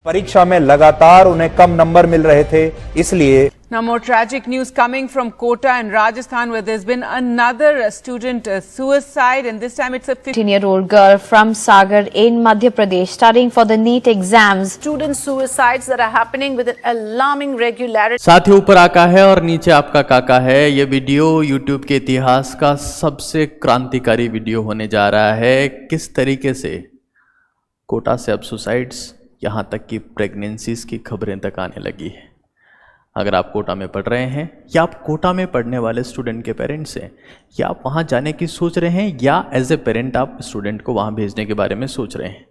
परीक्षा में लगातार उन्हें कम नंबर मिल रहे थे, इसलिए Now more tragic news coming from Kota in Rajasthan, where there's been another student suicide, and this time it's a 15-year-old girl from Sagar in Madhya Pradesh studying for the NEET exams. Student suicides that are happening with an alarming regularity. साथ ही ऊपर आका है और नीचे आपका काका है। ये वीडियो YouTube के इतिहास का सबसे क्रांतिकारी वीडियो होने जा रहा है। किस तरीके से कोटा से अब सुसाइड्स, यहाँ तक कि प्रेगनेंसीज की खबरें तक आने लगी है। अगर आप कोटा में पढ़ रहे हैं या आप कोटा में पढ़ने वाले स्टूडेंट के पेरेंट्स हैं या आप वहाँ जाने की सोच रहे हैं या एज ए पेरेंट आप स्टूडेंट को वहाँ भेजने के बारे में सोच रहे हैं,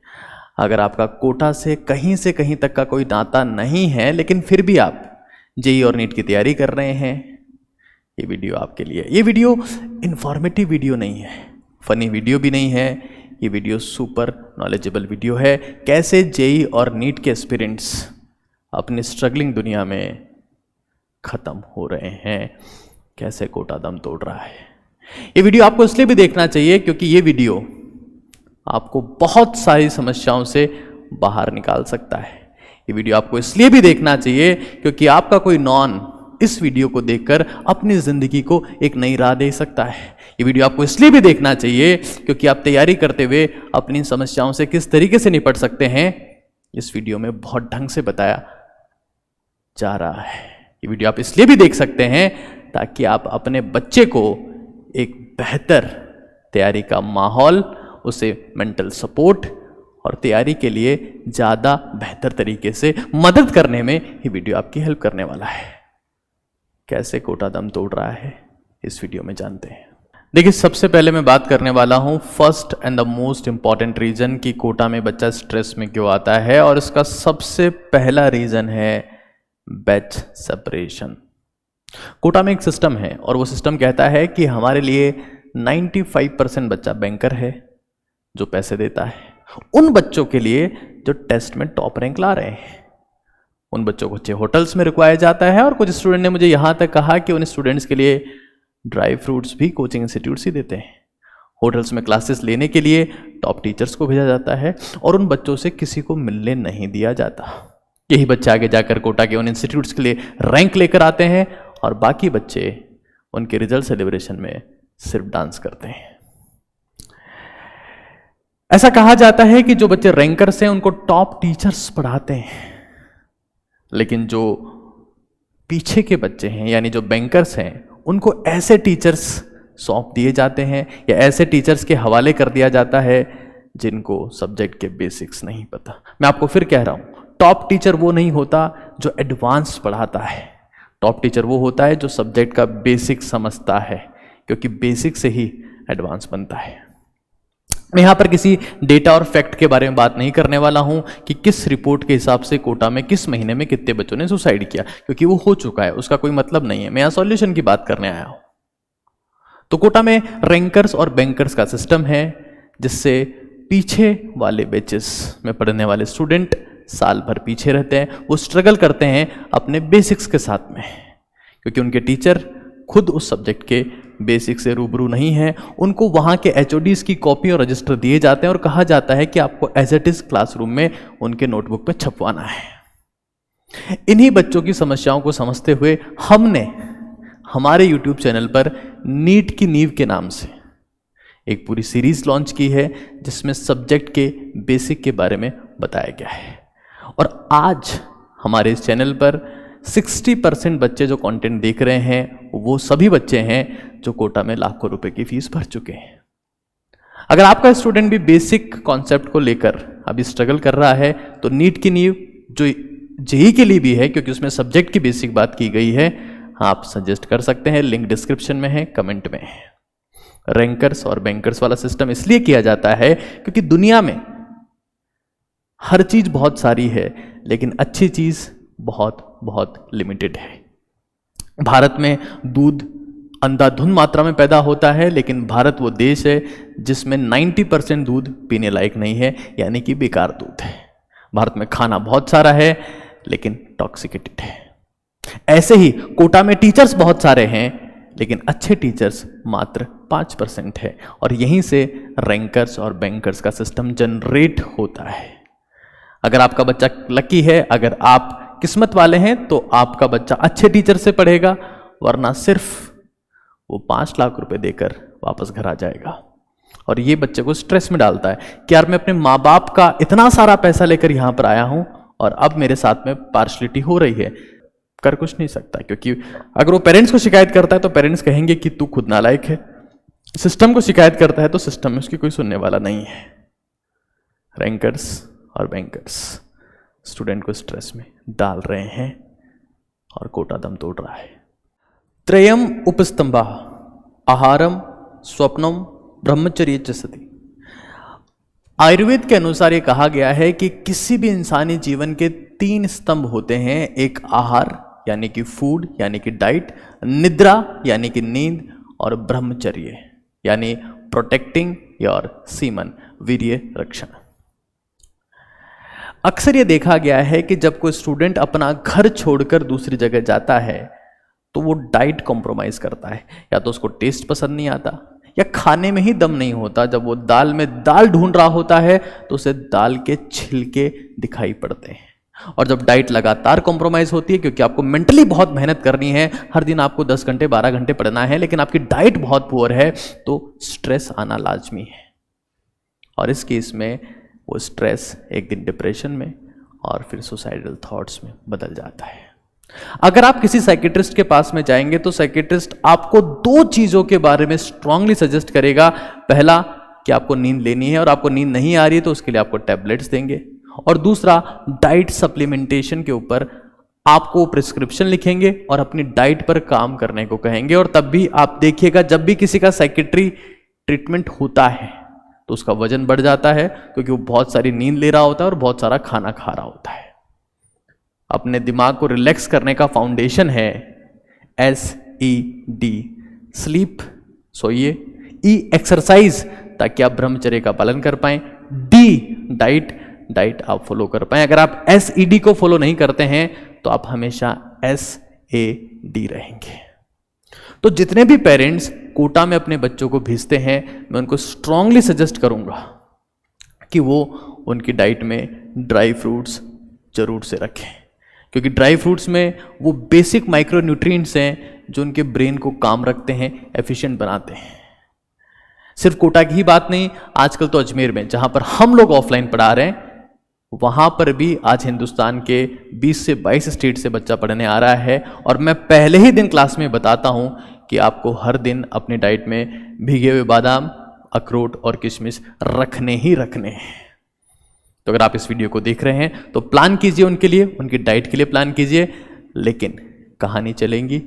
अगर आपका कोटा से कहीं तक का कोई नाता नहीं है लेकिन फिर भी आप जेईई और नीट की तैयारी कर रहे हैं, ये वीडियो आपके लिए। ये वीडियो इन्फॉर्मेटिव वीडियो नहीं है, फनी वीडियो भी नहीं है, ये वीडियो सुपर नॉलेजेबल वीडियो है। कैसे जेईई और नीट के एस्पिरेंट्स अपनी स्ट्रगलिंग दुनिया में ख़त्म हो रहे हैं, कैसे कोटा दम तोड़ रहा है। ये वीडियो आपको इसलिए भी देखना चाहिए क्योंकि ये वीडियो आपको बहुत सारी समस्याओं से बाहर निकाल सकता है। ये वीडियो आपको इसलिए भी देखना चाहिए क्योंकि आपका कोई नॉन इस वीडियो को देखकर अपनी ज़िंदगी को एक नई राह दे सकता है। ये वीडियो आपको इसलिए भी देखना चाहिए क्योंकि आप तैयारी करते हुए अपनी समस्याओं से किस तरीके से निपट सकते हैं, इस वीडियो में बहुत ढंग से बताया जा रहा है। ये वीडियो आप इसलिए भी देख सकते हैं ताकि आप अपने बच्चे को एक बेहतर तैयारी का माहौल, उसे मेंटल सपोर्ट और तैयारी के लिए ज़्यादा बेहतर तरीके से मदद करने में ये वीडियो आपकी हेल्प करने वाला है। कैसे कोटा दम तोड़ रहा है, इस वीडियो में जानते हैं। देखिए, सबसे पहले मैं बात करने वाला हूँ first and the most important reason कि कोटा में बच्चा स्ट्रेस में क्यों आता है, और इसका सबसे पहला रीज़न है बैच सेपरेशन। कोटा में एक सिस्टम है और वो सिस्टम कहता है कि हमारे लिए 95% बच्चा बैंकर है जो पैसे देता है, उन बच्चों के लिए जो टेस्ट में टॉप रैंक ला रहे हैं, उन बच्चों को अच्छे होटल्स में रुकवाया जाता है। और कुछ स्टूडेंट ने मुझे यहाँ तक कहा कि उन स्टूडेंट्स के लिए ड्राई फ्रूट्स भी कोचिंग इंस्टीट्यूट्स ही देते हैं। होटल्स में क्लासेस लेने के लिए टॉप टीचर्स को भेजा जाता है और उन बच्चों से किसी को मिलने नहीं दिया जाता। यही बच्चे आगे जाकर कोटा के उन इंस्टीट्यूट्स के लिए रैंक लेकर आते हैं और बाकी बच्चे उनके रिजल्ट सेलिब्रेशन में सिर्फ डांस करते हैं। ऐसा कहा जाता है कि जो बच्चे रैंकर्स हैं उनको टॉप टीचर्स पढ़ाते हैं, लेकिन जो पीछे के बच्चे हैं यानी जो बैंकर्स हैं उनको ऐसे टीचर्स सौंप दिए जाते हैं या ऐसे टीचर्स के हवाले कर दिया जाता है जिनको सब्जेक्ट के बेसिक्स नहीं पता। मैं आपको फिर कह रहा हूं, टॉप टीचर वो नहीं होता जो एडवांस पढ़ाता है, टॉप टीचर वो होता है जो सब्जेक्ट का बेसिक समझता है, क्योंकि बेसिक से ही एडवांस बनता है। मैं यहाँ पर किसी डेटा और फैक्ट के बारे में बात नहीं करने वाला हूँ कि किस रिपोर्ट के हिसाब से कोटा में किस महीने में कितने बच्चों ने सुसाइड किया, क्योंकि वो हो चुका है, उसका कोई मतलब नहीं है। मैं यहाँ सॉल्यूशन की बात करने आया हूँ। तो कोटा में रैंकर्स और बैंकर्स का सिस्टम है जिससे पीछे वाले बैचेस में पढ़ने वाले स्टूडेंट साल भर पीछे रहते हैं, वो स्ट्रगल करते हैं अपने बेसिक्स के साथ में, क्योंकि उनके टीचर खुद उस सब्जेक्ट के बेसिक से रूबरू नहीं है। उनको वहाँ के HODs की कॉपी और रजिस्टर दिए जाते हैं और कहा जाता है कि आपको एज इट इज क्लासरूम में उनके नोटबुक पे छपवाना है। इन्हीं बच्चों की समस्याओं को समझते हुए हमने हमारे YouTube चैनल पर नीट की नींव के नाम से एक पूरी सीरीज लॉन्च की है जिसमें सब्जेक्ट के बेसिक के बारे में बताया गया है। और आज हमारे इस चैनल पर 60% बच्चे जो कंटेंट देख रहे हैं वो सभी बच्चे हैं जो कोटा में लाखों रुपए की फीस भर चुके हैं। अगर आपका स्टूडेंट भी बेसिक कॉन्सेप्ट को लेकर अभी स्ट्रगल कर रहा है तो नीट की नींव जो जेईई के लिए भी है, क्योंकि उसमें सब्जेक्ट की बेसिक बात की गई है, आप सजेस्ट कर सकते हैं, लिंक डिस्क्रिप्शन में है, कमेंट में है। रैंकर्स और बैंकर्स वाला सिस्टम इसलिए किया जाता है क्योंकि दुनिया में हर चीज बहुत सारी है लेकिन अच्छी चीज बहुत बहुत लिमिटेड है। भारत में दूध अंधाधुंध मात्रा में पैदा होता है, लेकिन भारत वो देश है जिसमें 90% दूध पीने लायक नहीं है, यानी कि बेकार दूध है। भारत में खाना बहुत सारा है लेकिन टॉक्सिकेटेड है। ऐसे ही कोटा में टीचर्स बहुत सारे हैं लेकिन अच्छे टीचर्स मात्र 5% है, और यहीं से रैंकर्स और बैंकर्स का सिस्टम जनरेट होता है। अगर आपका बच्चा लकी है, अगर आप किस्मत वाले हैं, तो आपका बच्चा अच्छे टीचर से पढ़ेगा, वरना सिर्फ वो 5 लाख रुपए देकर वापस घर आ जाएगा। और ये बच्चे को स्ट्रेस में डालता है कि यार मैं अपने माँ बाप का इतना सारा पैसा लेकर यहां पर आया हूं और अब मेरे साथ में पार्शलिटी हो रही है। कर कुछ नहीं सकता, क्योंकि अगर वो पेरेंट्स को शिकायत करता है तो पेरेंट्स कहेंगे कि तू खुद नालायक है। सिस्टम को शिकायत करता है तो सिस्टम में उसकी कोई सुनने वाला नहीं है। रैंकर्स और बैंकर्स स्टूडेंट को स्ट्रेस में डाल रहे हैं और कोटा दम तोड़ रहा है। त्रयम उपस्तंभा आहारम स्वप्नम ब्रह्मचर्य च सति। आयुर्वेद के अनुसार यह कहा गया है कि किसी भी इंसानी जीवन के 3 स्तंभ होते हैं। एक आहार यानी कि फूड यानी कि डाइट, निद्रा यानी कि नींद, और ब्रह्मचर्य यानी प्रोटेक्टिंग योर सीमन, वीर्य रक्षण। अक्सर यह देखा गया है कि जब कोई स्टूडेंट अपना घर छोड़कर दूसरी जगह जाता है तो वो डाइट कॉम्प्रोमाइज करता है। या तो उसको टेस्ट पसंद नहीं आता, या खाने में ही दम नहीं होता। जब वो दाल में दाल ढूंढ रहा होता है तो उसे दाल के छिलके दिखाई पड़ते हैं। और जब डाइट लगातार कॉम्प्रोमाइज होती है, क्योंकि आपको मेंटली बहुत मेहनत करनी है, हर दिन आपको 10 घंटे 12 घंटे पढ़ना है, लेकिन आपकी डाइट बहुत पुअर है, तो स्ट्रेस आना लाजमी है। और इस केस में वो स्ट्रेस एक दिन डिप्रेशन में और फिर सुसाइडल थॉट्स में बदल जाता है। अगर आप किसी साइकेट्रिस्ट के पास में जाएंगे तो साइकेट्रिस्ट आपको 2 चीजों के बारे में स्ट्रांगली सजेस्ट करेगा। पहला कि आपको नींद लेनी है और आपको नींद नहीं आ रही है तो उसके लिए आपको टैबलेट्स देंगे, और दूसरा डाइट सप्लीमेंटेशन के ऊपर आपको प्रिस्क्रिप्शन लिखेंगे और अपनी डाइट पर काम करने को कहेंगे। और तब भी आप देखिएगा, जब भी किसी का साइकेट्री ट्रीटमेंट होता है तो उसका वजन बढ़ जाता है, क्योंकि वो बहुत सारी नींद ले रहा होता है और बहुत सारा खाना खा रहा होता है। अपने दिमाग को रिलैक्स करने का फाउंडेशन है SED, स्लीप, सोइए, E, एक्सरसाइज, ताकि आप ब्रह्मचर्य का पालन कर पाएं, D, डाइट आप फॉलो कर पाएं। अगर आप SED को फॉलो नहीं करते हैं तो आप हमेशा SAD रहेंगे। तो जितने भी पेरेंट्स कोटा में अपने बच्चों को भेजते हैं, मैं उनको स्ट्रांगली सजेस्ट करूंगा कि वो उनकी डाइट में ड्राई फ्रूट्स जरूर से रखें, क्योंकि ड्राई फ्रूट्स में वो बेसिक माइक्रो न्यूट्रिएंट्स हैं जो उनके ब्रेन को काम रखते हैं, एफिशिएंट बनाते हैं। सिर्फ कोटा की ही बात नहीं, आजकल तो अजमेर में जहां पर हम लोग ऑफलाइन पढ़ा रहे हैं, वहां पर भी आज हिंदुस्तान के 20 से 22 स्टेट से बच्चा पढ़ने आ रहा है। और मैं पहले ही दिन क्लास में बताता हूं कि आपको हर दिन अपनी डाइट में भीगे हुए बादाम, अखरोट और किशमिश रखने ही रखने हैं। तो अगर आप इस वीडियो को देख रहे हैं तो प्लान कीजिए उनके लिए, उनकी डाइट के लिए प्लान कीजिए। लेकिन कहानी चलेंगी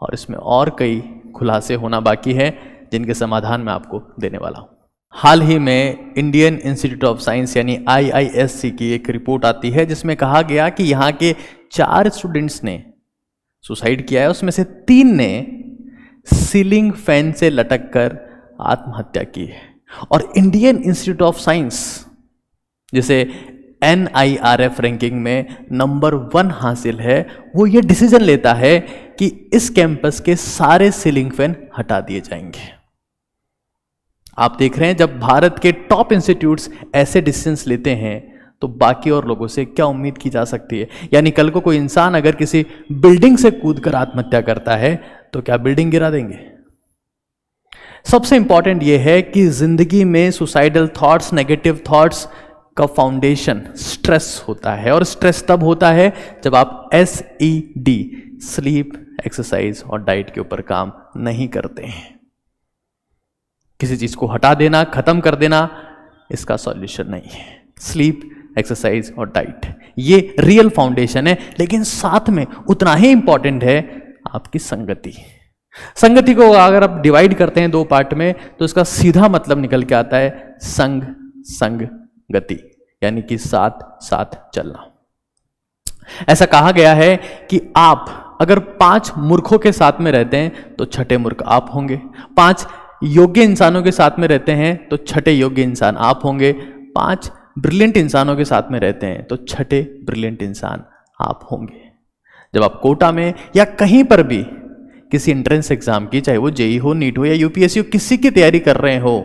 और इसमें और कई खुलासे होना बाकी है जिनके समाधान मैं आपको देने वाला हूं। हाल ही में इंडियन इंस्टीट्यूट ऑफ साइंस यानी IISc की एक रिपोर्ट आती है जिसमें कहा गया कि यहाँ के 4 स्टूडेंट्स ने सुसाइड किया है। उसमें से 3 ने सीलिंग फैन से लटक कर आत्महत्या की है। और इंडियन इंस्टीट्यूट ऑफ साइंस जिसे NIRF रैंकिंग में नंबर 1 हासिल है, वो ये डिसीजन लेता है कि इस कैंपस के सारे सीलिंग फैन हटा दिए जाएंगे। आप देख रहे हैं, जब भारत के टॉप इंस्टीट्यूट्स ऐसे डिसीजंस लेते हैं तो बाकी और लोगों से क्या उम्मीद की जा सकती है। यानी कल को कोई इंसान अगर किसी बिल्डिंग से कूदकर आत्महत्या करता है तो क्या बिल्डिंग गिरा देंगे? सबसे इंपॉर्टेंट यह है कि जिंदगी में सुसाइडल थॉट्स, नेगेटिव थॉट्स का फाउंडेशन स्ट्रेस होता है। और स्ट्रेस तब होता है जब आप SED, स्लीप, एक्सरसाइज और डाइट के ऊपर काम नहीं करते हैं। किसी चीज को हटा देना, खत्म कर देना इसका सॉल्यूशन नहीं है। स्लीप, एक्सरसाइज और डाइट ये रियल फाउंडेशन है। लेकिन साथ में उतना ही इंपॉर्टेंट है आपकी संगति। संगति को अगर आप डिवाइड करते हैं 2 पार्ट में तो इसका सीधा मतलब निकल के आता है संग गति, यानी कि साथ साथ चलना। ऐसा कहा गया है कि आप अगर 5 मूर्खों के साथ में रहते हैं तो छठे मूर्ख आप होंगे। 5 योग्य इंसानों के साथ में रहते हैं तो छठे योग्य इंसान आप होंगे। 5 ब्रिलियंट इंसानों के साथ में रहते हैं तो छठे ब्रिलियंट इंसान आप होंगे। जब आप कोटा में या कहीं पर भी किसी एंट्रेंस एग्जाम की, चाहे वो JEE हो, नीट हो या UPSC हो, किसी की तैयारी कर रहे हो,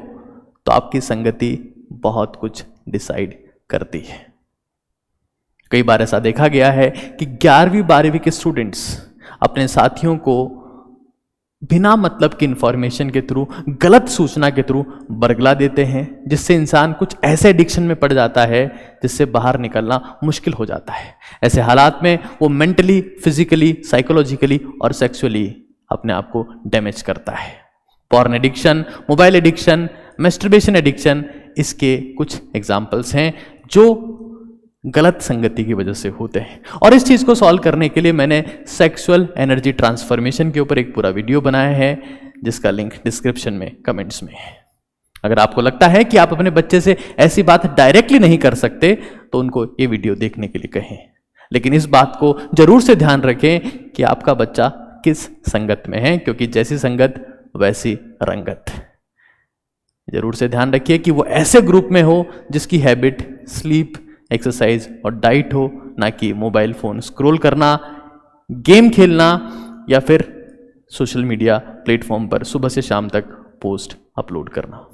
तो आपकी संगति बहुत कुछ डिसाइड करती है। कई बार ऐसा देखा गया है कि 11वीं 12वीं के स्टूडेंट्स अपने साथियों को बिना मतलब की इंफॉर्मेशन के थ्रू, गलत सूचना के थ्रू बरगला देते हैं, जिससे इंसान कुछ ऐसे एडिक्शन में पड़ जाता है जिससे बाहर निकलना मुश्किल हो जाता है। ऐसे हालात में वो मेंटली, फिजिकली, साइकोलॉजिकली और सेक्सुअली अपने आप को डैमेज करता है। Porn addiction, mobile addiction, masturbation addiction इसके कुछ एग्जाम्पल्स हैं जो गलत संगति की वजह से होते हैं। और इस चीज को सॉल्व करने के लिए मैंने सेक्सुअल एनर्जी ट्रांसफॉर्मेशन के ऊपर एक पूरा वीडियो बनाया है, जिसका लिंक डिस्क्रिप्शन में, कमेंट्स में है। अगर आपको लगता है कि आप अपने बच्चे से ऐसी बात डायरेक्टली नहीं कर सकते तो उनको ये वीडियो देखने के लिए कहें, लेकिन इस बात को जरूर से ध्यान रखें कि आपका बच्चा किस संगत में है, क्योंकि जैसी संगत वैसी रंगत। जरूर से ध्यान रखिए कि वो ऐसे ग्रुप में हो जिसकी हैबिट स्लीप, एक्सरसाइज और डाइट हो, ना कि मोबाइल फोन स्क्रॉल करना, गेम खेलना या फिर सोशल मीडिया प्लेटफॉर्म पर सुबह से शाम तक पोस्ट अपलोड करना।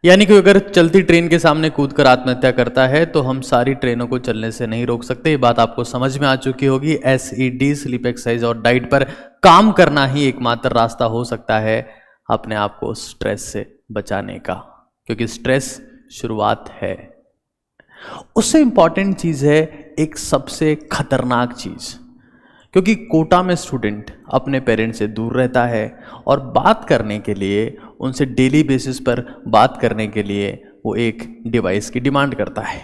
यानी कि अगर चलती ट्रेन के सामने कूदकर आत्महत्या करता है तो हम सारी ट्रेनों को चलने से नहीं रोक सकते। ये बात आपको समझ में आ चुकी होगी। SED, स्लीप, एक्सरसाइज और डाइट पर काम करना ही एकमात्र रास्ता हो सकता है अपने आप को स्ट्रेस से बचाने का, क्योंकि स्ट्रेस शुरुआत है। उससे इंपॉर्टेंट चीज है एक सबसे खतरनाक चीज, क्योंकि कोटा में स्टूडेंट अपने पेरेंट्स से दूर रहता है और बात करने के लिए, उनसे डेली बेसिस पर बात करने के लिए वो एक डिवाइस की डिमांड करता है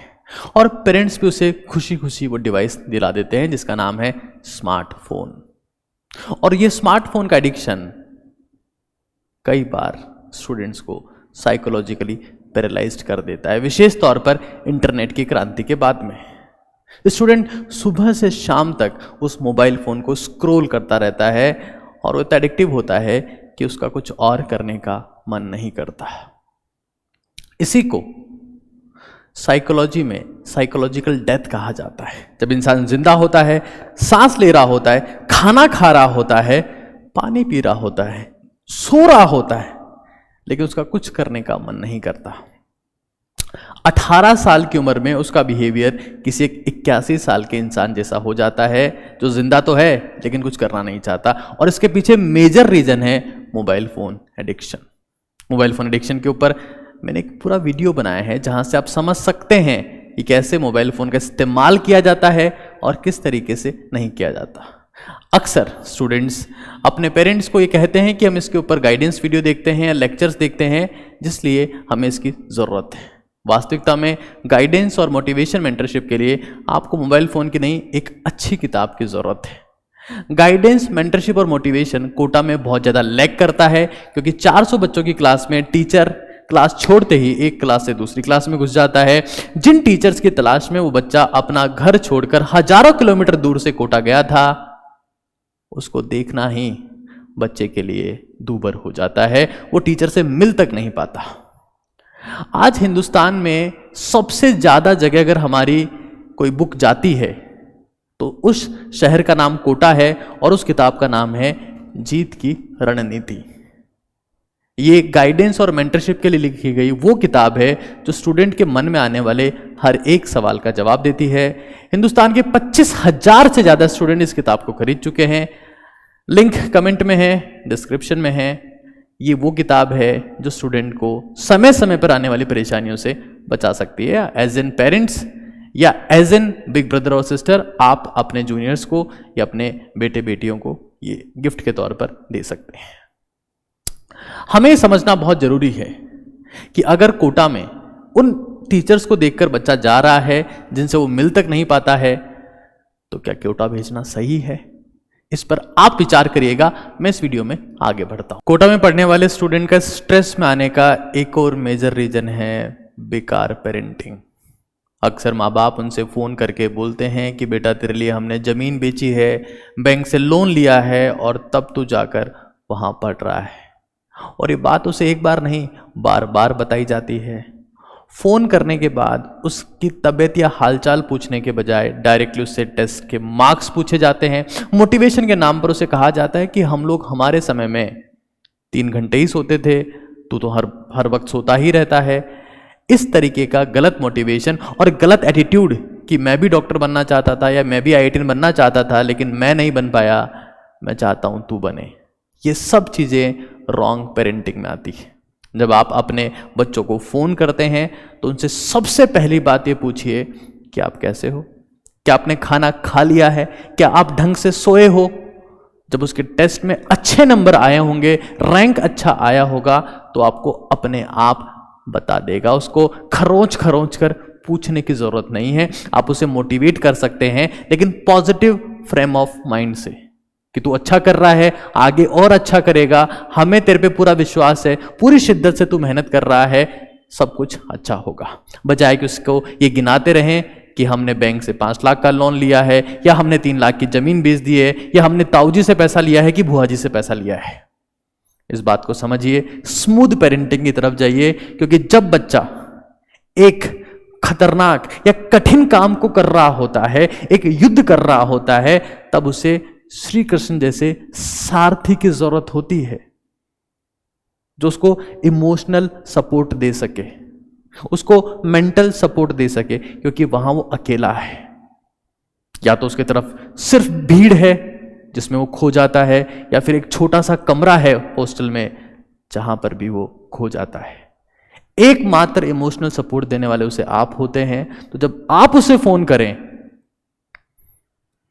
और पेरेंट्स भी उसे खुशी खुशी वो डिवाइस दिला देते हैं, जिसका नाम है स्मार्टफोन। और ये स्मार्टफोन का एडिक्शन कई बार स्टूडेंट्स को साइकोलॉजिकली पैरालाइज्ड कर देता है, विशेष तौर पर इंटरनेट की क्रांति के बाद में। स्टूडेंट सुबह से शाम तक उस मोबाइल फोन को स्क्रॉल करता रहता है और वो इतना एडिक्टिव होता है कि उसका कुछ और करने का मन नहीं करता। इसी को साइकोलॉजी में साइकोलॉजिकल डेथ कहा जाता है। जब इंसान जिंदा होता है, सांस ले रहा होता है, खाना खा रहा होता है, पानी पी रहा होता है, सो रहा होता है, लेकिन उसका कुछ करने का मन नहीं करता। 18 साल की उम्र में उसका बिहेवियर किसी 81 साल के इंसान जैसा हो जाता है, जो जिंदा तो है लेकिन कुछ करना नहीं चाहता। और इसके पीछे मेजर रीजन है mobile phone addiction. Mobile phone addiction के ऊपर मैंने एक पूरा वीडियो बनाया है, जहां से आप समझ सकते हैं कि कैसे मोबाइल फोन का इस्तेमाल किया जाता है और किस तरीके से नहीं किया जाता। अक्सर स्टूडेंट्स अपने पेरेंट्स को ये कहते हैं कि हम इसके ऊपर गाइडेंस वीडियो देखते हैं या लेक्चर्स देखते हैं, जिसलिए हमें इसकी ज़रूरत है। वास्तविकता में गाइडेंस और मोटिवेशन मेंटरशिप के लिए आपको मोबाइल फ़ोन की नहीं, एक अच्छी किताब की ज़रूरत है। गाइडेंस, मेंटरशिप और मोटिवेशन कोटा में बहुत ज़्यादा लैग करता है, क्योंकि 400 बच्चों की क्लास में टीचर क्लास छोड़ते ही एक क्लास से दूसरी क्लास में घुस जाता है। जिन टीचर्स की तलाश में वो बच्चा अपना घर छोड़कर हजारों किलोमीटर दूर से कोटा गया था, उसको देखना ही बच्चे के लिए दूभर हो जाता है। वो टीचर से मिल तक नहीं पाता। आज हिंदुस्तान में सबसे ज्यादा जगह अगर हमारी कोई बुक जाती है तो उस शहर का नाम कोटा है और उस किताब का नाम है जीत की रणनीति। ये गाइडेंस और मेंटरशिप के लिए लिखी गई वो किताब है जो स्टूडेंट के मन में आने वाले हर एक सवाल का जवाब देती है। हिंदुस्तान के 25,000 से ज्यादा स्टूडेंट इस किताब को खरीद चुके हैं। लिंक कमेंट में है, डिस्क्रिप्शन में है। ये वो किताब है जो स्टूडेंट को समय समय पर आने वाली परेशानियों से बचा सकती है। एज एन पेरेंट्स या एज एन बिग ब्रदर और सिस्टर आप अपने जूनियर्स को या अपने बेटे बेटियों को ये गिफ्ट के तौर पर दे सकते हैं। हमें समझना बहुत जरूरी है कि अगर कोटा में उन टीचर्स को देखकर बच्चा जा रहा है जिनसे वो मिल तक नहीं पाता है, तो क्या कोटा भेजना सही है? इस पर आप विचार करिएगा। मैं इस वीडियो में आगे बढ़ता हूं। कोटा में पढ़ने वाले स्टूडेंट का स्ट्रेस में आने का एक और मेजर रीजन है बेकार पेरेंटिंग। अक्सर माँ बाप उनसे फ़ोन करके बोलते हैं कि बेटा तेरे लिए हमने ज़मीन बेची है, बैंक से लोन लिया है और तब तू जाकर वहाँ पढ़ रहा है। और ये बात उसे एक बार नहीं बार बार बताई जाती है। फ़ोन करने के बाद उसकी तबीयत या हालचाल पूछने के बजाय डायरेक्टली उससे टेस्ट के मार्क्स पूछे जाते हैं। मोटिवेशन के नाम पर उसे कहा जाता है कि हम लोग हमारे समय में 3 घंटे ही सोते थे, तू तो हर वक्त सोता ही रहता है। इस तरीके का गलत मोटिवेशन और गलत एटीट्यूड कि मैं भी डॉक्टर बनना चाहता था या मैं भी IITian बनना चाहता था लेकिन मैं नहीं बन पाया, मैं चाहता हूं तू बने। ये सब चीज़ें रॉन्ग पेरेंटिंग में आती है। जब आप अपने बच्चों को फ़ोन करते हैं तो उनसे सबसे पहली बात ये पूछिए कि आप कैसे हो, क्या आपने खाना खा लिया है, क्या आप ढंग से सोए हो। जब उसके टेस्ट में अच्छे नंबर आए होंगे, रैंक अच्छा आया होगा, तो आपको अपने आप बता देगा। उसको खरोंच खरोंच कर पूछने की जरूरत नहीं है। आप उसे मोटिवेट कर सकते हैं लेकिन पॉजिटिव फ्रेम ऑफ माइंड से कि तू अच्छा कर रहा है, आगे और अच्छा करेगा, हमें तेरे पे पूरा विश्वास है, पूरी शिद्दत से तू मेहनत कर रहा है, सब कुछ अच्छा होगा। बजाय कि उसको ये गिनाते रहें कि हमने बैंक से 5 लाख का लोन लिया है, या हमने 3 लाख की जमीन बेच दी है, या हमने ताऊजी से पैसा लिया है कि भुआ जी से पैसा लिया है। इस बात को समझिए, स्मूथ पेरेंटिंग की तरफ जाइए, क्योंकि जब बच्चा एक खतरनाक या कठिन काम को कर रहा होता है, एक युद्ध कर रहा होता है, तब उसे श्री कृष्ण जैसे सारथी की जरूरत होती है जो उसको इमोशनल सपोर्ट दे सके, उसको मेंटल सपोर्ट दे सके, क्योंकि वहां वो अकेला है। या तो उसके तरफ सिर्फ भीड़ है जिसमें वो खो जाता है, या फिर एक छोटा सा कमरा है हॉस्टल में जहां पर भी वो खो जाता है। एकमात्र इमोशनल सपोर्ट देने वाले उसे आप होते हैं। तो जब आप उसे फोन करें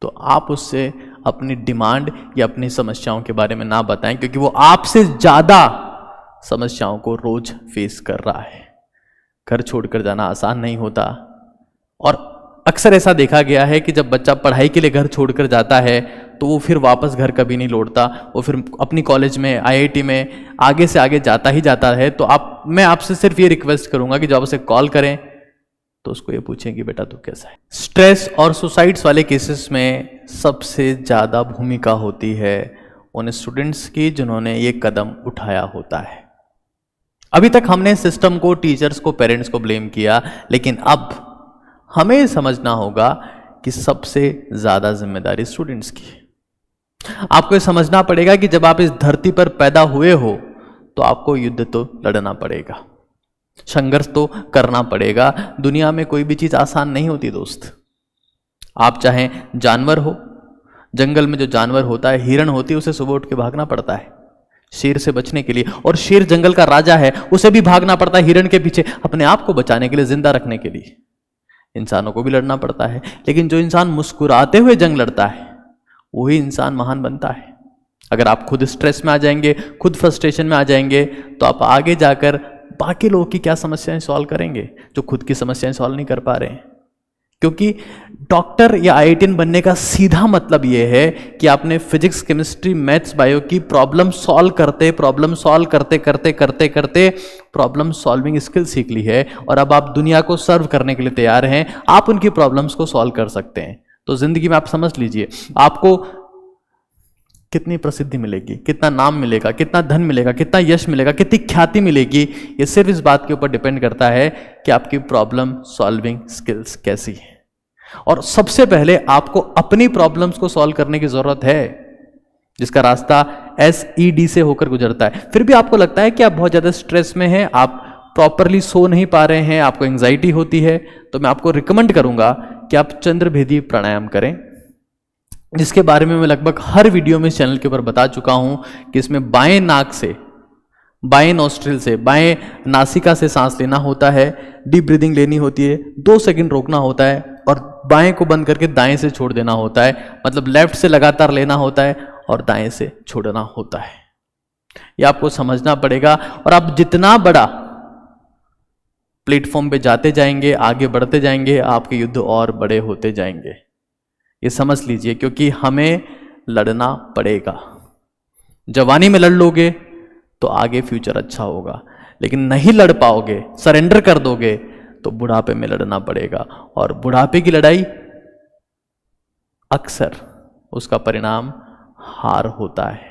तो आप उससे अपनी डिमांड या अपनी समस्याओं के बारे में ना बताएं, क्योंकि वो आपसे ज्यादा समस्याओं को रोज फेस कर रहा है। घर छोड़कर जाना आसान नहीं होता, और अक्सर ऐसा देखा गया है कि जब बच्चा पढ़ाई के लिए घर छोड़कर जाता है तो वो फिर वापस घर कभी नहीं लौटता। वो फिर अपनी कॉलेज में, IIT में आगे से आगे जाता ही जाता है। तो मैं आपसे सिर्फ ये रिक्वेस्ट करूंगा कि जब आप उसे कॉल करें तो उसको ये पूछें कि बेटा तू कैसा है। स्ट्रेस और सुसाइड्स वाले केसेस में सबसे ज़्यादा भूमिका होती है उन स्टूडेंट्स की जिन्होंने ये कदम उठाया होता है। अभी तक हमने सिस्टम को, टीचर्स को, पेरेंट्स को ब्लेम किया, लेकिन अब हमें समझना होगा कि सबसे ज़्यादा जिम्मेदारी स्टूडेंट्स की है। आपको ये समझना पड़ेगा कि जब आप इस धरती पर पैदा हुए हो तो आपको युद्ध तो लड़ना पड़ेगा, संघर्ष तो करना पड़ेगा। दुनिया में कोई भी चीज आसान नहीं होती दोस्त। आप चाहें जानवर हो, जंगल में जो जानवर होता है, हिरण होती है, उसे सुबह उठ के भागना पड़ता है शेर से बचने के लिए, और शेर जंगल का राजा है, उसे भी भागना पड़ता है हिरण के पीछे अपने आप को बचाने के लिए, जिंदा रखने के लिए। इंसानों को भी लड़ना पड़ता है, लेकिन जो इंसान मुस्कुराते हुए जंग लड़ता है वही इंसान महान बनता है। अगर आप खुद स्ट्रेस में आ जाएंगे, खुद फ्रस्ट्रेशन में आ जाएंगे, तो आप आगे जाकर बाकी लोगों की क्या समस्याएं सॉल्व करेंगे जो खुद की समस्याएं सॉल्व नहीं कर पा रहे हैं। क्योंकि डॉक्टर या IITian बनने का सीधा मतलब यह है कि आपने फिजिक्स, केमिस्ट्री, मैथ्स, बायो की प्रॉब्लम सॉल्व करते प्रॉब्लम सॉल्विंग स्किल सीख ली है, और अब आप दुनिया को सर्व करने के लिए तैयार हैं। आप उनकी प्रॉब्लम्स को सॉल्व कर सकते हैं। तो जिंदगी में आप समझ लीजिए, आपको कितनी प्रसिद्धि मिलेगी, कितना नाम मिलेगा, कितना धन मिलेगा, कितना यश मिलेगा, कितनी ख्याति मिलेगी, ये सिर्फ इस बात के ऊपर डिपेंड करता है कि आपकी प्रॉब्लम सॉल्विंग स्किल्स कैसी है। और सबसे पहले आपको अपनी प्रॉब्लम्स को सॉल्व करने की जरूरत है, जिसका रास्ता SED से होकर गुजरता है। फिर भी आपको लगता है कि आप बहुत ज्यादा स्ट्रेस में हैं, आप प्रॉपरली सो नहीं पा रहे हैं, आपको एंजाइटी होती है, तो मैं आपको रिकमेंड करूंगा कि आप चंद्रभेदी प्राणायाम करें, जिसके बारे में मैं लगभग हर वीडियो में इस चैनल के ऊपर बता चुका हूं कि इसमें बाएं नाक से, बाएं नॉस्ट्रिल से, बाएं नासिका से सांस लेना होता है, डीप ब्रीदिंग लेनी होती है, 2 सेकंड रोकना होता है, और बाएं को बंद करके दाएं से छोड़ देना होता है। मतलब लेफ्ट से लगातार लेना होता है और दाएं से छोड़ना होता है। यह आपको समझना पड़ेगा, और आप जितना बड़ा प्लेटफॉर्म पे जाते जाएंगे, आगे बढ़ते जाएंगे, आपके युद्ध और बड़े होते जाएंगे। ये समझ लीजिए, क्योंकि हमें लड़ना पड़ेगा। जवानी में लड़ लोगे तो आगे फ्यूचर अच्छा होगा, लेकिन नहीं लड़ पाओगे, सरेंडर कर दोगे, तो बुढ़ापे में लड़ना पड़ेगा। और बुढ़ापे की लड़ाई अक्सर उसका परिणाम हार होता है।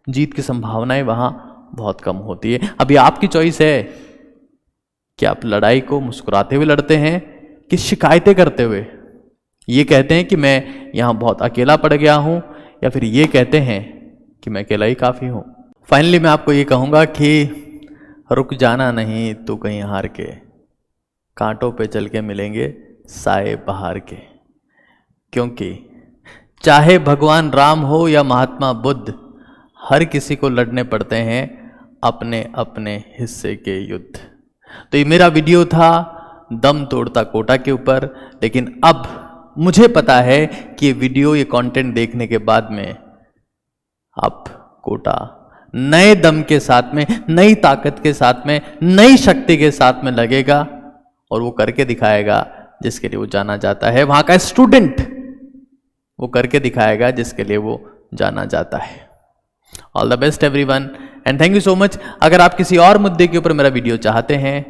जीत की संभावनाएं वहां बहुत कम होती है। अभी आपकी चॉइस है कि आप लड़ाई को मुस्कुराते हुए लड़ते हैं कि शिकायतें करते हुए, ये कहते हैं कि मैं यहां बहुत अकेला पड़ गया हूं, या फिर ये कहते हैं कि मैं अकेला ही काफी हूं। फाइनली मैं आपको ये कहूंगा कि रुक जाना नहीं तो कहीं हार के, कांटों पे चल के मिलेंगे साए बहार के। क्योंकि चाहे भगवान राम हो या महात्मा बुद्ध, हर किसी को लड़ने पड़ते हैं अपने अपने हिस्से के युद्ध। तो ये मेरा वीडियो था दम तोड़ता कोटा के ऊपर, लेकिन अब मुझे पता है कि ये वीडियो, ये कंटेंट देखने के बाद में अब कोटा नए दम के साथ में, नई ताकत के साथ में, नई शक्ति के साथ में लगेगा और वो करके दिखाएगा जिसके लिए वो जाना जाता है। वहां का स्टूडेंट वो करके दिखाएगा जिसके लिए वो जाना जाता है। All the best everyone and thank you so much. अगर आप किसी और मुद्दे के ऊपर मेरा वीडियो चाहते हैं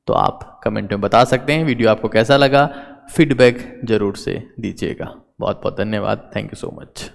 तो आप कमेंट में बता सकते हैं। वीडियो आपको कैसा लगा फीडबैक जरूर से दीजिएगा। बहुत बहुत धन्यवाद। Thank you so much.